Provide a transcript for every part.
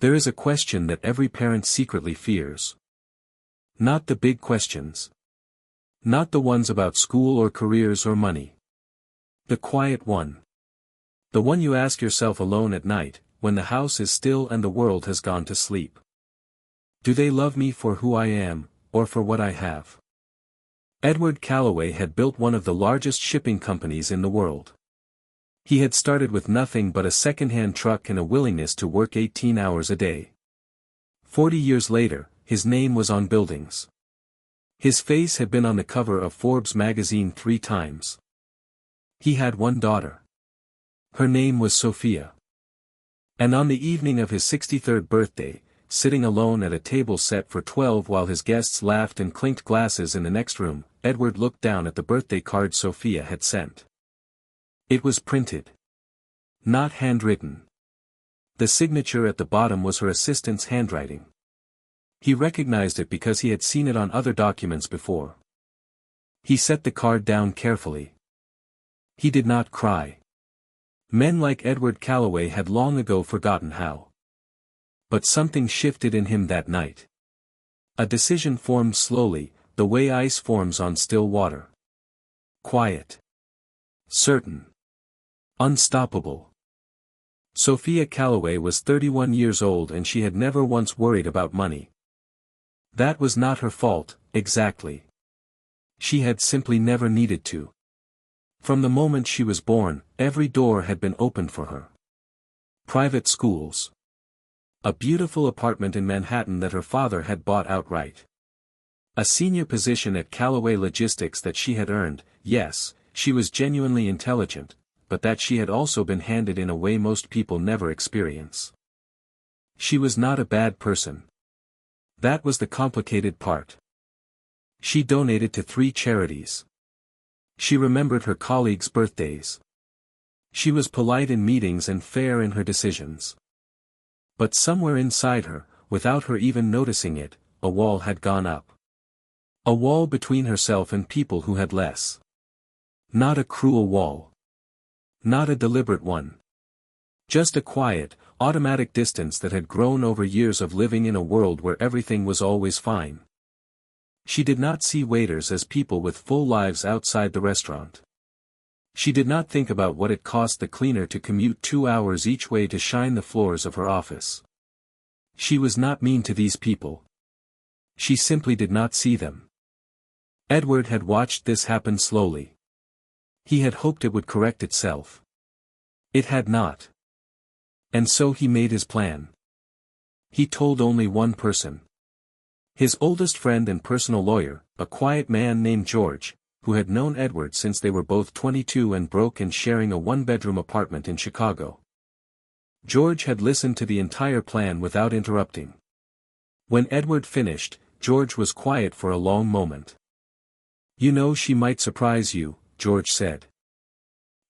There is a question that every parent secretly fears. Not the big questions. Not the ones about school or careers or money. The quiet one. The one you ask yourself alone at night, when the house is still and the world has gone to sleep. Do they love me for who I am, or for what I have? Edward Calloway had built one of the largest shipping companies in the world. He had started with nothing but a second-hand truck and a willingness to work 18 hours a day. 40 years later, his name was on buildings. His face had been on the cover of Forbes magazine 3 times. He had one daughter. Her name was Sophia. And on the evening of his 63rd birthday, sitting alone at a table set for 12 while his guests laughed and clinked glasses in the next room, Edward looked down at the birthday card Sophia had sent. It was printed. Not handwritten. The signature at the bottom was her assistant's handwriting. He recognized it because he had seen it on other documents before. He set the card down carefully. He did not cry. Men like Edward Calloway had long ago forgotten how. But something shifted in him that night. A decision formed slowly, the way ice forms on still water. Quiet. Certain. Unstoppable. Sophia Calloway was 31 years old and she had never once worried about money. That was not her fault, exactly. She had simply never needed to. From the moment she was born, every door had been opened for her. Private schools. A beautiful apartment in Manhattan that her father had bought outright. A senior position at Calloway Logistics that she had earned. Yes, she was genuinely intelligent, but that she had also been handed in a way most people never experience. She was not a bad person. That was the complicated part. She donated to 3 charities. She remembered her colleagues' birthdays. She was polite in meetings and fair in her decisions. But somewhere inside her, without her even noticing it, a wall had gone up. A wall between herself and people who had less. Not a cruel wall. Not a deliberate one. Just a quiet, automatic distance that had grown over years of living in a world where everything was always fine. She did not see waiters as people with full lives outside the restaurant. She did not think about what it cost the cleaner to commute 2 hours each way to shine the floors of her office. She was not mean to these people. She simply did not see them. Edward had watched this happen slowly. He had hoped it would correct itself. It had not. And so he made his plan. He told only one person. His oldest friend and personal lawyer, a quiet man named George, who had known Edward since they were both 22 and broke and sharing a 1-bedroom apartment in Chicago. George had listened to the entire plan without interrupting. When Edward finished, George was quiet for a long moment. "You know, she might surprise you," George said.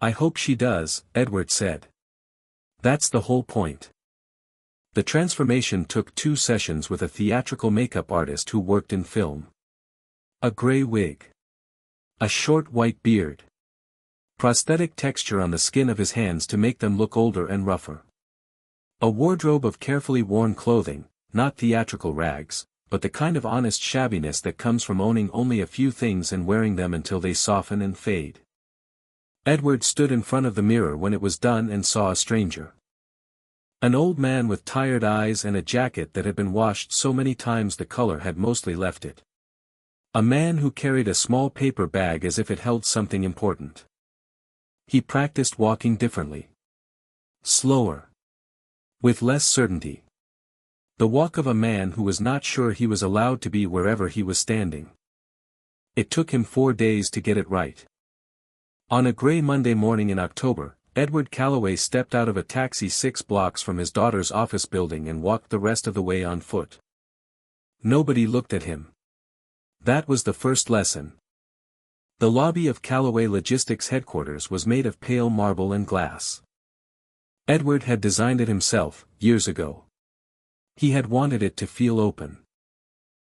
"I hope she does," Edward said. "That's the whole point." The transformation took 2 sessions with a theatrical makeup artist who worked in film. A gray wig. A short white beard. Prosthetic texture on the skin of his hands to make them look older and rougher. A wardrobe of carefully worn clothing, not theatrical rags, but the kind of honest shabbiness that comes from owning only a few things and wearing them until they soften and fade. Edward stood in front of the mirror when it was done and saw a stranger. An old man with tired eyes and a jacket that had been washed so many times the color had mostly left it. A man who carried a small paper bag as if it held something important. He practiced walking differently. Slower. With less certainty. The walk of a man who was not sure he was allowed to be wherever he was standing. It took him 4 days to get it right. On a gray Monday morning in October, Edward Calloway stepped out of a taxi 6 blocks from his daughter's office building and walked the rest of the way on foot. Nobody looked at him. That was the first lesson. The lobby of Calloway Logistics headquarters was made of pale marble and glass. Edward had designed it himself, years ago. He had wanted it to feel open.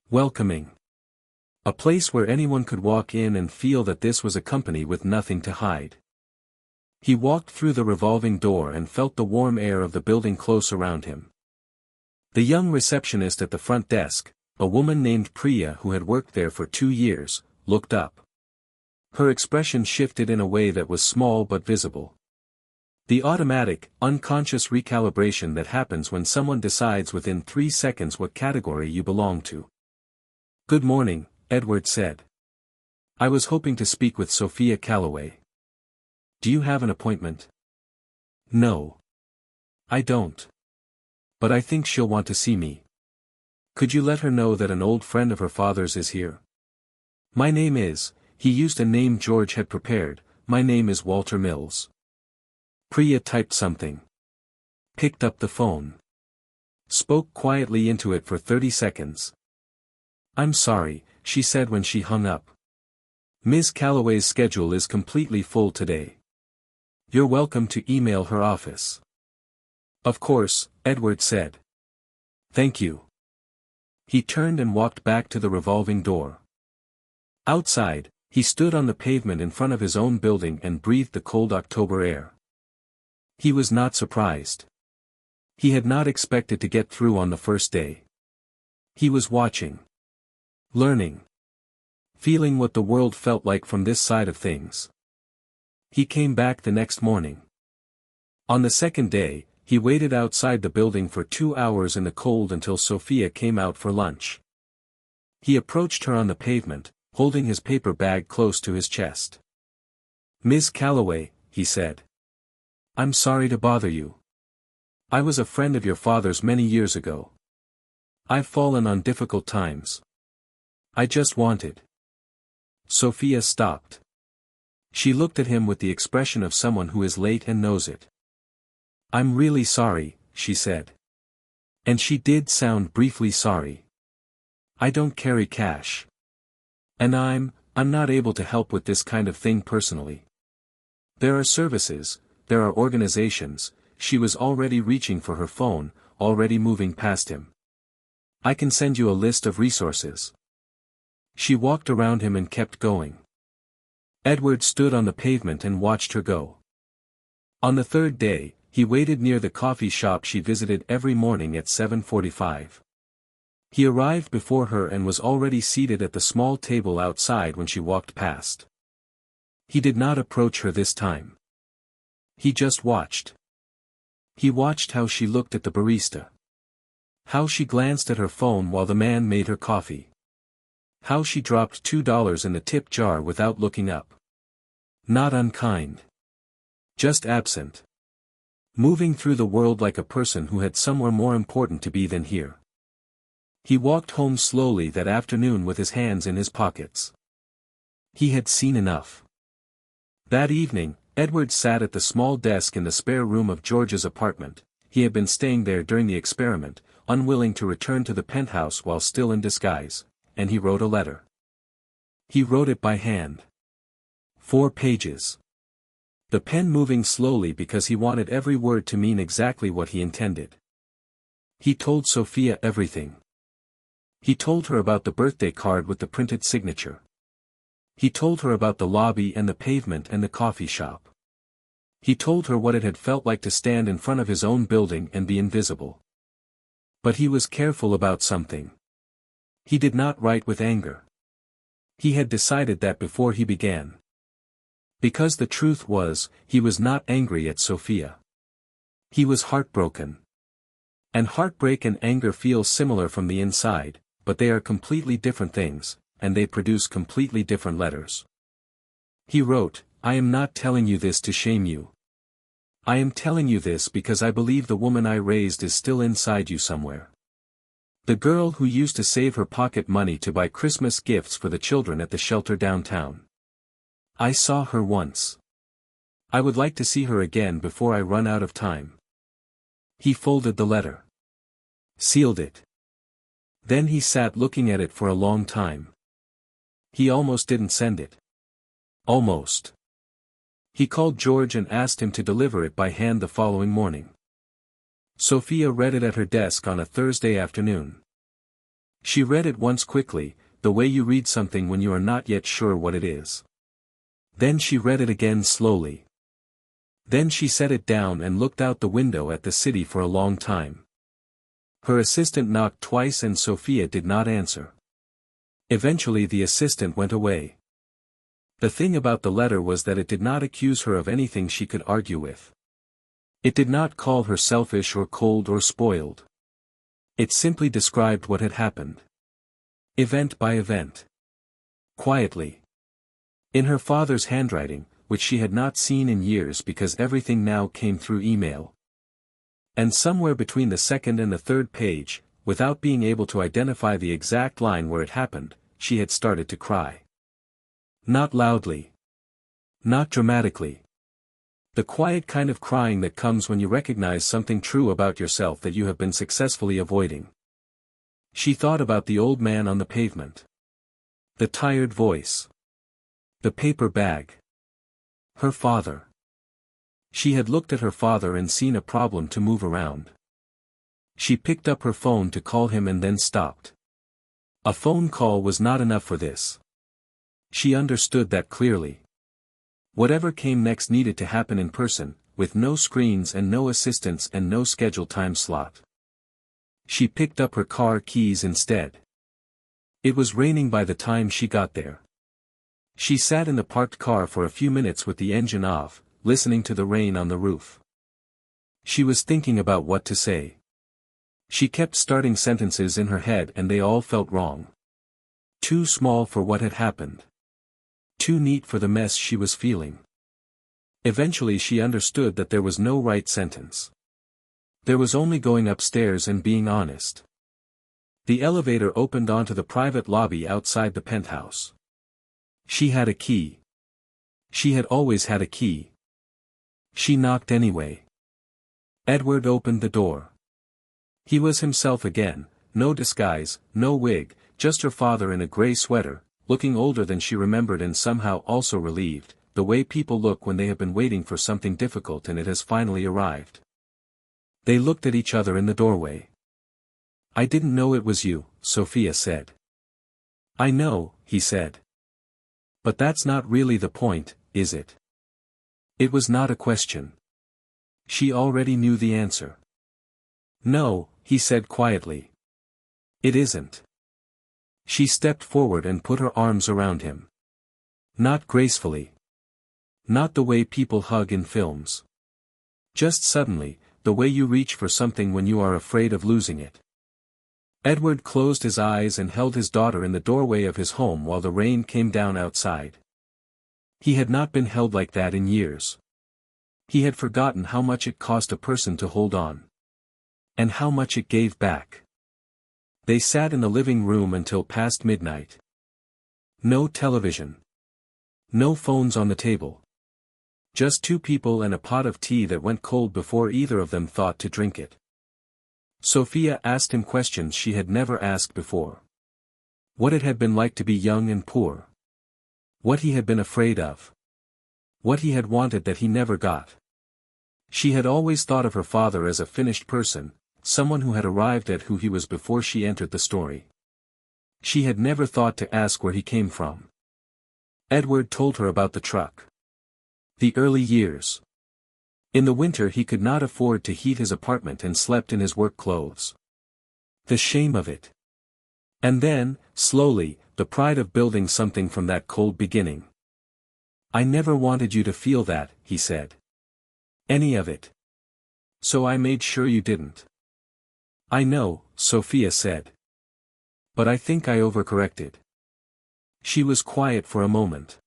Welcoming. A place where anyone could walk in and feel that this was a company with nothing to hide. He walked through the revolving door and felt the warm air of the building close around him. The young receptionist at the front desk, a woman named Priya who had worked there for 2 years, looked up. Her expression shifted in a way that was small but visible. The automatic, unconscious recalibration that happens when someone decides within 3 seconds what category you belong to. "Good morning," Edward said. "I was hoping to speak with Sophia Calloway. Do you have an appointment?" "No. I don't. But I think she'll want to see me. Could you let her know that an old friend of her father's is here?" "My name is," he used a name George had prepared, "my name is Walter Mills." Priya typed something. Picked up the phone. Spoke quietly into it for 30 seconds. "I'm sorry," she said when she hung up. "Ms. Calloway's schedule is completely full today. You're welcome to email her office." "Of course," Edward said. "Thank you." He turned and walked back to the revolving door. Outside, he stood on the pavement in front of his own building and breathed the cold October air. He was not surprised. He had not expected to get through on the first day. He was watching. Learning. Feeling what the world felt like from this side of things. He came back the next morning. On the second day, he waited outside the building for 2 hours in the cold until Sophia came out for lunch. He approached her on the pavement, holding his paper bag close to his chest. "Ms. Calloway," he said. "I'm sorry to bother you. I was a friend of your father's many years ago. I've fallen on difficult times. I just wanted." Sophia stopped. She looked at him with the expression of someone who is late and knows it. "I'm really sorry," she said. And she did sound briefly sorry. "I don't carry cash. And I'm not able to help with this kind of thing personally. There are services, there are organizations," she was already reaching for her phone, already moving past him. "I can send you a list of resources." She walked around him and kept going. Edward stood on the pavement and watched her go. On the third day, he waited near the coffee shop she visited every morning at 7:45. He arrived before her and was already seated at the small table outside when she walked past. He did not approach her this time. He just watched. He watched how she looked at the barista. How she glanced at her phone while the man made her coffee. How she dropped $2 in the tip jar without looking up. Not unkind. Just absent. Moving through the world like a person who had somewhere more important to be than here. He walked home slowly that afternoon with his hands in his pockets. He had seen enough. That evening, Edward sat at the small desk in the spare room of George's apartment. He had been staying there during the experiment, unwilling to return to the penthouse while still in disguise, and he wrote a letter. He wrote it by hand. 4 pages. The pen moving slowly because he wanted every word to mean exactly what he intended. He told Sophia everything. He told her about the birthday card with the printed signature. He told her about the lobby and the pavement and the coffee shop. He told her what it had felt like to stand in front of his own building and be invisible. But he was careful about something. He did not write with anger. He had decided that before he began. Because the truth was, he was not angry at Sophia. He was heartbroken. And heartbreak and anger feel similar from the inside, but they are completely different things, and they produce completely different letters. He wrote, "I am not telling you this to shame you. I am telling you this because I believe the woman I raised is still inside you somewhere. The girl who used to save her pocket money to buy Christmas gifts for the children at the shelter downtown. I saw her once. I would like to see her again before I run out of time." He folded the letter. Sealed it. Then he sat looking at it for a long time. He almost didn't send it. Almost. He called George and asked him to deliver it by hand the following morning. Sophia read it at her desk on a Thursday afternoon. She read it once quickly, the way you read something when you are not yet sure what it is. Then she read it again slowly. Then she set it down and looked out the window at the city for a long time. Her assistant knocked twice and Sophia did not answer. Eventually the assistant went away. The thing about the letter was that it did not accuse her of anything she could argue with. It did not call her selfish or cold or spoiled. It simply described what had happened. Event by event. Quietly. In her father's handwriting, which she had not seen in years because everything now came through email. And somewhere between the second and the third page, without being able to identify the exact line where it happened, she had started to cry. Not loudly. Not dramatically. The quiet kind of crying that comes when you recognize something true about yourself that you have been successfully avoiding. She thought about the old man on the pavement. The tired voice. The paper bag. Her father. She had looked at her father and seen a problem to move around. She picked up her phone to call him and then stopped. A phone call was not enough for this. She understood that clearly. Whatever came next needed to happen in person, with no screens and no assistants and no scheduled time slot. She picked up her car keys instead. It was raining by the time she got there. She sat in the parked car for a few minutes with the engine off, listening to the rain on the roof. She was thinking about what to say. She kept starting sentences in her head and they all felt wrong. Too small for what had happened. Too neat for the mess she was feeling. Eventually she understood that there was no right sentence. There was only going upstairs and being honest. The elevator opened onto the private lobby outside the penthouse. She had a key. She had always had a key. She knocked anyway. Edward opened the door. He was himself again, no disguise, no wig, just her father in a gray sweater, looking older than she remembered and somehow also relieved, the way people look when they have been waiting for something difficult and it has finally arrived. They looked at each other in the doorway. "I didn't know it was you," Sophia said. "I know," he said. "But that's not really the point, is it?" It was not a question. She already knew the answer. "No," he said quietly. "It isn't." She stepped forward and put her arms around him. Not gracefully. Not the way people hug in films. Just suddenly, the way you reach for something when you are afraid of losing it. Edward closed his eyes and held his daughter in the doorway of his home while the rain came down outside. He had not been held like that in years. He had forgotten how much it cost a person to hold on. And how much it gave back. They sat in the living room until past midnight. No television. No phones on the table. Just two people and a pot of tea that went cold before either of them thought to drink it. Sophia asked him questions she had never asked before. What it had been like to be young and poor. What he had been afraid of. What he had wanted that he never got. She had always thought of her father as a finished person, someone who had arrived at who he was before she entered the story. She had never thought to ask where he came from. Edward told her about the truck. The early years. In the winter he could not afford to heat his apartment and slept in his work clothes. The shame of it. And then, slowly, the pride of building something from that cold beginning. "I never wanted you to feel that," he said. "Any of it. So I made sure you didn't." "I know," Sophia said. "But I think I overcorrected." She was quiet for a moment.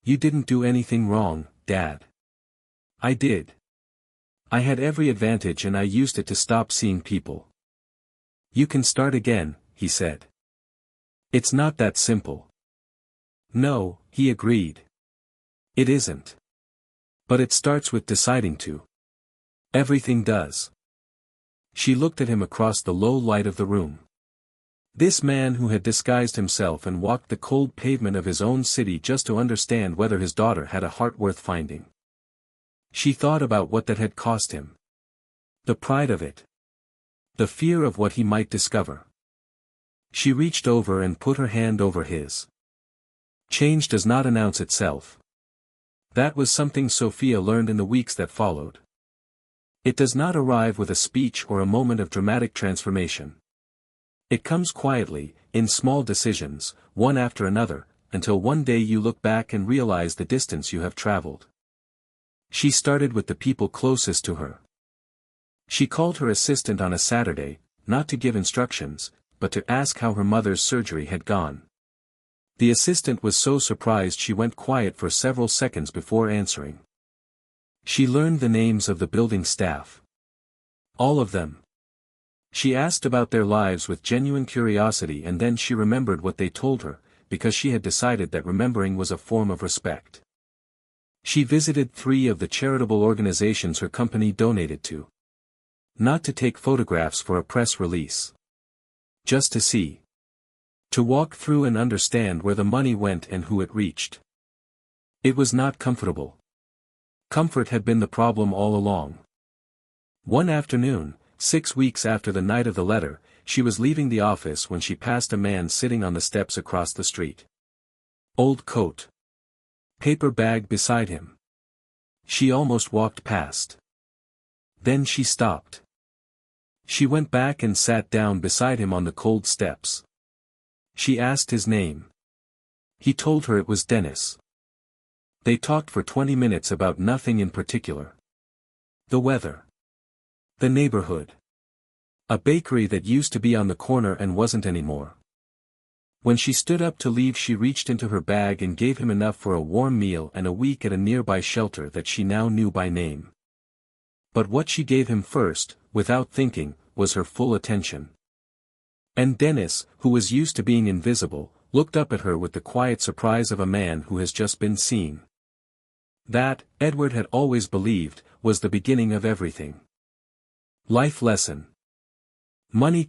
"You didn't do anything wrong, Dad." "I did. I had every advantage and I used it to stop seeing people." "You can start again," he said. "It's not that simple." "No," he agreed. "It isn't. But it starts with deciding to. Everything does." She looked at him across the low light of the room. This man who had disguised himself and walked the cold pavement of his own city just to understand whether his daughter had a heart worth finding. She thought about what that had cost him. The pride of it. The fear of what he might discover. She reached over and put her hand over his. Change does not announce itself. That was something Sophia learned in the weeks that followed. It does not arrive with a speech or a moment of dramatic transformation. It comes quietly, in small decisions, one after another, until one day you look back and realize the distance you have traveled. She started with the people closest to her. She called her assistant on a Saturday, not to give instructions, but to ask how her mother's surgery had gone. The assistant was so surprised she went quiet for several seconds before answering. She learned the names of the building staff. All of them. She asked about their lives with genuine curiosity, and then she remembered what they told her, because she had decided that remembering was a form of respect. She visited 3 of the charitable organizations her company donated to. Not to take photographs for a press release. Just to see. To walk through and understand where the money went and who it reached. It was not comfortable. Comfort had been the problem all along. One afternoon, 6 weeks after the night of the letter, she was leaving the office when she passed a man sitting on the steps across the street. Old coat. Paper bag beside him. She almost walked past. Then she stopped. She went back and sat down beside him on the cold steps. She asked his name. He told her it was Dennis. They talked for 20 minutes about nothing in particular. The weather. The neighborhood. A bakery that used to be on the corner and wasn't anymore. When she stood up to leave, she reached into her bag and gave him enough for a warm meal and a week at a nearby shelter that she now knew by name. But what she gave him first, without thinking, was her full attention. And Dennis, who was used to being invisible, looked up at her with the quiet surprise of a man who has just been seen. That, Edward had always believed, was the beginning of everything. Life lesson. Money